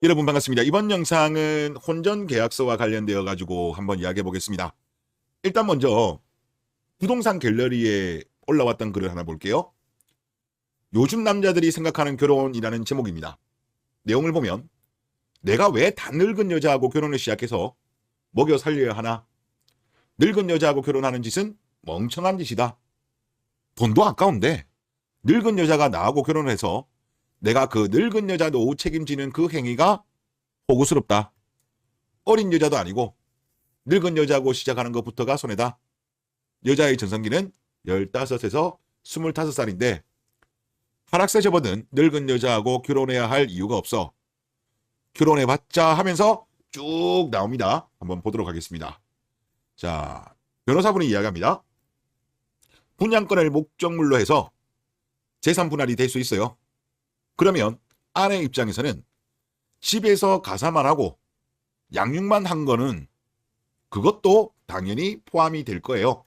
여러분 반갑습니다. 이번 영상은 혼전 계약서와 관련되어 가지고 한번 이야기해 보겠습니다. 일단 먼저 부동산 갤러리에 올라왔던 글을 하나 볼게요. 요즘 남자들이 생각하는 결혼이라는 제목입니다. 내용을 보면 내가 왜 다 늙은 여자하고 결혼을 시작해서 먹여 살려야 하나? 늙은 여자하고 결혼하는 짓은 멍청한 짓이다. 돈도 아까운데 늙은 여자가 나하고 결혼을 해서 내가 그 늙은 여자 노후 책임지는 그 행위가 호구스럽다. 어린 여자도 아니고 늙은 여자하고 시작하는 것부터가 손해다. 여자의 전성기는 15에서 25살인데 하락세 접어든 늙은 여자하고 결혼해야 할 이유가 없어. 결혼해봤자 하면서 쭉 나옵니다. 한번 보도록 하겠습니다. 자, 변호사분이 이야기합니다. 분양권을 목적물로 해서 재산 분할이 될 수 있어요. 그러면 아내 입장에서는 집에서 가사만 하고 양육만 한 거는 그것도 당연히 포함이 될 거예요.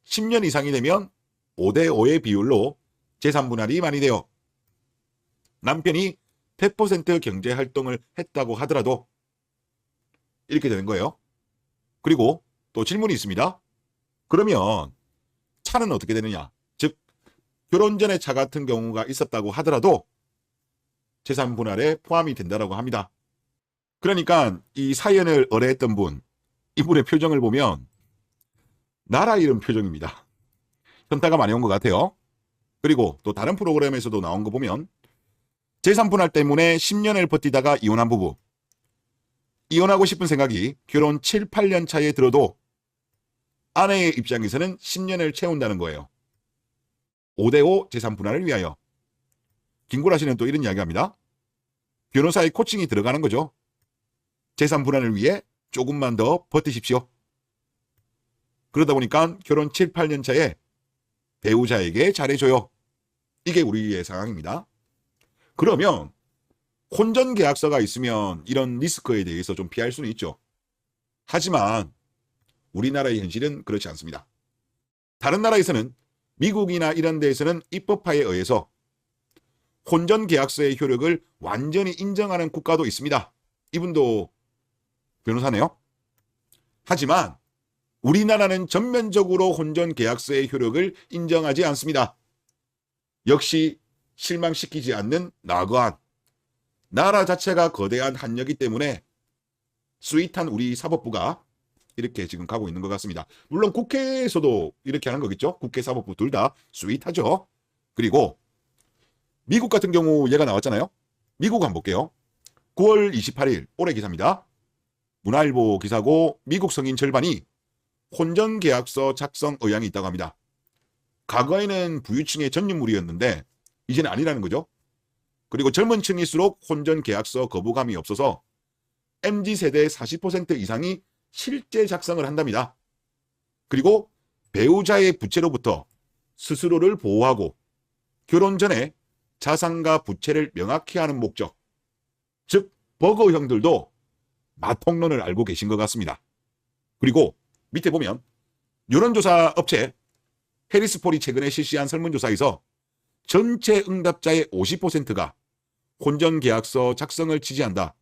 10년 이상이 되면 5대5의 비율로 재산 분할이 많이 돼요. 남편이 100% 경제 활동을 했다고 하더라도 이렇게 되는 거예요. 그리고 또 질문이 있습니다. 그러면 차는 어떻게 되느냐? 즉 결혼 전에 차 같은 경우가 있었다고 하더라도 재산 분할에 포함이 된다고 합니다. 그러니까 이 사연을 의뢰했던 분, 이분의 표정을 보면 나라 잃은 표정입니다. 현타가 많이 온 것 같아요. 그리고 또 다른 프로그램에서도 나온 거 보면 재산 분할 때문에 10년을 버티다가 이혼한 부부, 이혼하고 싶은 생각이 결혼 7, 8년 차에 들어도 아내의 입장에서는 10년을 채운다는 거예요. 5대5 재산 분할을 위하여. 김구라 씨는 또 이런 이야기합니다. 변호사의 코칭이 들어가는 거죠. 재산 분할을 위해 조금만 더 버티십시오. 그러다 보니까 결혼 7, 8년 차에 배우자에게 잘해줘요. 이게 우리의 상황입니다. 그러면 혼전 계약서가 있으면 이런 리스크에 대해서 좀 피할 수는 있죠. 하지만 우리나라의 현실은 그렇지 않습니다. 다른 나라에서는 미국이나 이런 데에서는 입법화에 의해서 혼전 계약서의 효력을 완전히 인정하는 국가도 있습니다. 이분도 변호사네요. 하지만 우리나라는 전면적으로 혼전 계약서의 효력을 인정하지 않습니다. 역시 실망시키지 않는 나그한. 나라 자체가 거대한 한력이 때문에 스윗한 우리 사법부가 이렇게 지금 가고 있는 것 같습니다. 물론 국회에서도 이렇게 하는 거겠죠. 국회 사법부 둘 다 스윗하죠. 그리고 미국 같은 경우 얘가 나왔잖아요. 미국 한번 볼게요. 9월 28일 올해 기사입니다. 문화일보 기사고 미국 성인 절반이 혼전계약서 작성 의향이 있다고 합니다. 과거에는 부유층의 전유물이었는데 이제는 아니라는 거죠. 그리고 젊은 층일수록 혼전계약서 거부감이 없어서 MZ세대 40% 이상이 실제 작성을 한답니다. 그리고 배우자의 부채로부터 스스로를 보호하고 결혼 전에 자산과 부채를 명확히 하는 목적, 즉 버거 형들도 마통론을 알고 계신 것 같습니다. 그리고 밑에 보면 여론조사 업체 해리스폴이 최근에 실시한 설문조사에서 전체 응답자의 50%가 혼전계약서 작성을 지지한다.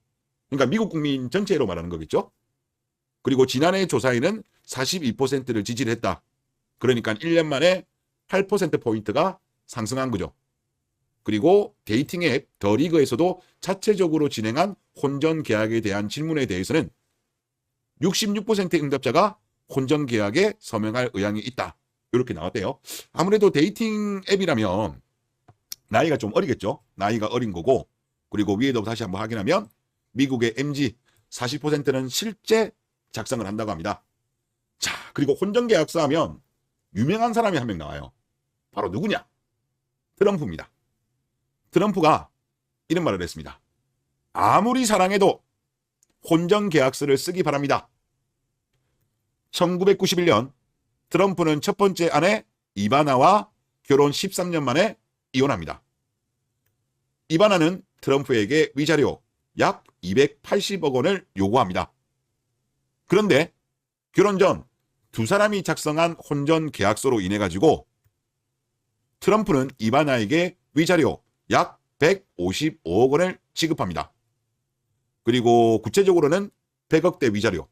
그러니까 미국 국민 전체로 말하는 거겠죠. 그리고 지난해 조사에는 42%를 지지를 했다. 그러니까 1년 만에 8%포인트가 상승한 거죠. 그리고 데이팅 앱 더 리그에서도 자체적으로 진행한 혼전 계약에 대한 질문에 대해서는 66%의 응답자가 혼전 계약에 서명할 의향이 있다. 이렇게 나왔대요. 아무래도 데이팅 앱이라면 나이가 좀 어리겠죠. 나이가 어린 거고, 그리고 위에도 다시 한번 확인하면 미국의 MZ 40%는 실제 작성을 한다고 합니다. 자, 그리고 혼전 계약서 하면 유명한 사람이 한 명 나와요. 바로 누구냐? 트럼프입니다. 트럼프가 이런 말을 했습니다. 아무리 사랑해도 혼전 계약서를 쓰기 바랍니다. 1991년 트럼프는 첫 번째 아내 이바나와 결혼 13년 만에 이혼합니다. 이바나는 트럼프에게 위자료 약 280억 원을 요구합니다. 그런데 결혼 전 두 사람이 작성한 혼전 계약서로 인해 가지고 트럼프는 이바나에게 위자료 약 155억 원을 지급합니다. 그리고 구체적으로는 100억대 위자료,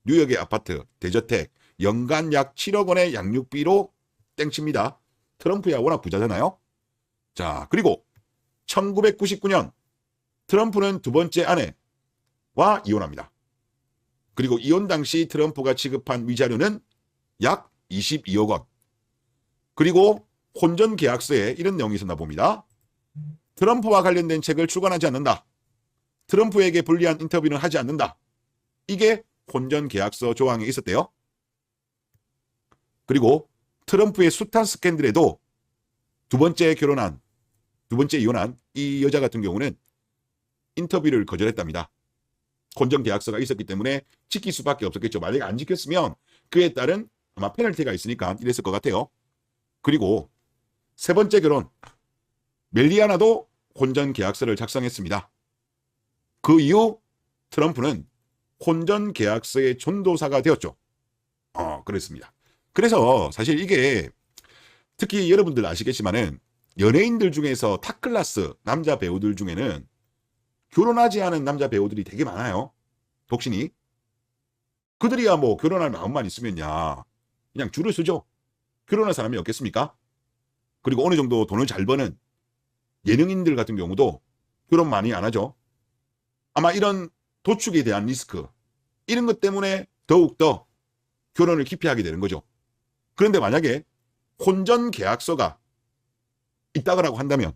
뉴욕의 아파트, 대저택, 연간 약 7억 원의 양육비로 땡칩니다. 트럼프야 워낙 부자잖아요. 자, 그리고 1999년 트럼프는 두 번째 아내와 이혼합니다. 그리고 이혼 당시 트럼프가 지급한 위자료는 약 22억 원. 그리고 혼전 계약서에 이런 내용이 있었나 봅니다. 트럼프와 관련된 책을 출간하지 않는다. 트럼프에게 불리한 인터뷰는 하지 않는다. 이게 혼전 계약서 조항에 있었대요. 그리고 트럼프의 숱한 스캔들에도 두 번째 이혼한 이 여자 같은 경우는 인터뷰를 거절했답니다. 혼전 계약서가 있었기 때문에 지킬 수밖에 없었겠죠. 만약에 안 지켰으면 그에 따른 아마 페널티가 있으니까 이랬을 것 같아요. 그리고 세 번째 결혼, 멜리아나도 혼전 계약서를 작성했습니다. 그 이후 트럼프는 혼전 계약서의 전도사가 되었죠. 그랬습니다. 그래서 사실 이게 특히 여러분들 아시겠지만은 연예인들 중에서 탑클래스 남자 배우들 중에는 결혼하지 않은 남자 배우들이 되게 많아요. 독신이. 그들이야 뭐 결혼할 마음만 있으면야 그냥 줄을 서죠. 결혼할 사람이 없겠습니까? 그리고 어느 정도 돈을 잘 버는 예능인들 같은 경우도 결혼 많이 안 하죠. 아마 이런 도축에 대한 리스크, 이런 것 때문에 더욱더 결혼을 기피하게 되는 거죠. 그런데 만약에 혼전 계약서가 있다고 한다면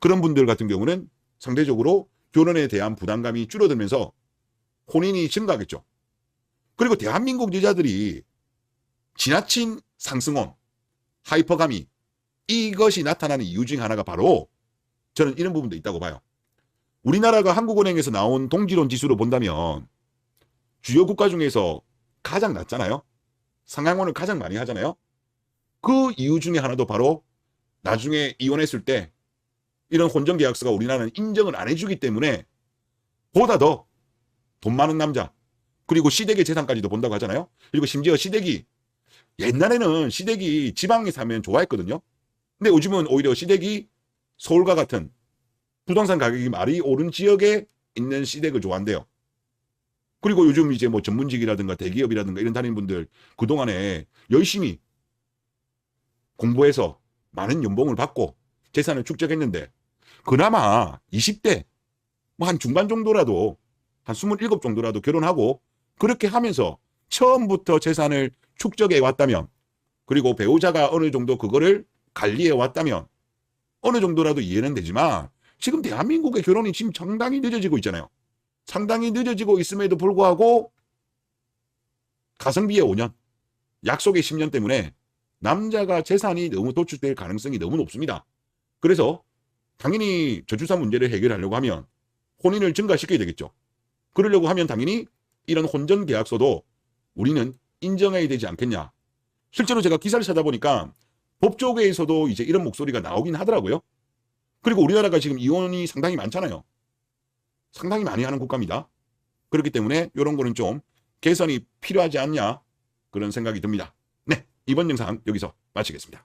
그런 분들 같은 경우는 상대적으로 결혼에 대한 부담감이 줄어들면서 혼인이 증가하겠죠. 그리고 대한민국 여자들이 지나친 상승혼, 하이퍼가미, 이것이 나타나는 이유 중 하나가 바로 저는 이런 부분도 있다고 봐요. 우리나라가 한국은행에서 나온 동질혼 지수로 본다면 주요 국가 중에서 가장 낮잖아요. 상향혼을 가장 많이 하잖아요. 그 이유 중에 하나도 바로 나중에 이혼했을 때 이런 혼전계약서가 우리나라는 인정을 안 해주기 때문에 보다 더 돈 많은 남자, 그리고 시댁의 재산까지도 본다고 하잖아요. 그리고 심지어 시댁이, 옛날에는 시댁이 지방에 사면 좋아했거든요. 근데 요즘은 오히려 시댁이 서울과 같은 부동산 가격이 많이 오른 지역에 있는 시댁을 좋아한대요. 그리고 요즘 이제 뭐 전문직이라든가 대기업이라든가 이런 다니는 분들 그동안에 열심히 공부해서 많은 연봉을 받고 재산을 축적했는데 그나마 20대 뭐 한 중반 정도라도 한 27 정도라도 결혼하고 그렇게 하면서 처음부터 재산을 축적해 왔다면, 그리고 배우자가 어느 정도 그거를 관리해 왔다면 어느 정도라도 이해는 되지만 지금 대한민국의 결혼이 지금 상당히 늦어지고 있잖아요. 상당히 늦어지고 있음에도 불구하고 가성비의 5년, 약속의 10년 때문에 남자가 재산이 너무 도출될 가능성이 너무 높습니다. 그래서 당연히 저출산 문제를 해결하려고 하면 혼인을 증가시켜야 되겠죠. 그러려고 하면 당연히 이런 혼전 계약서도 우리는 인정해야 되지 않겠냐. 실제로 제가 기사를 찾아보니까 법조계에서도 이제 이런 목소리가 나오긴 하더라고요. 그리고 우리나라가 지금 이혼이 상당히 많잖아요. 상당히 많이 하는 국가입니다. 그렇기 때문에 이런 거는 좀 개선이 필요하지 않냐, 그런 생각이 듭니다. 네, 이번 영상 여기서 마치겠습니다.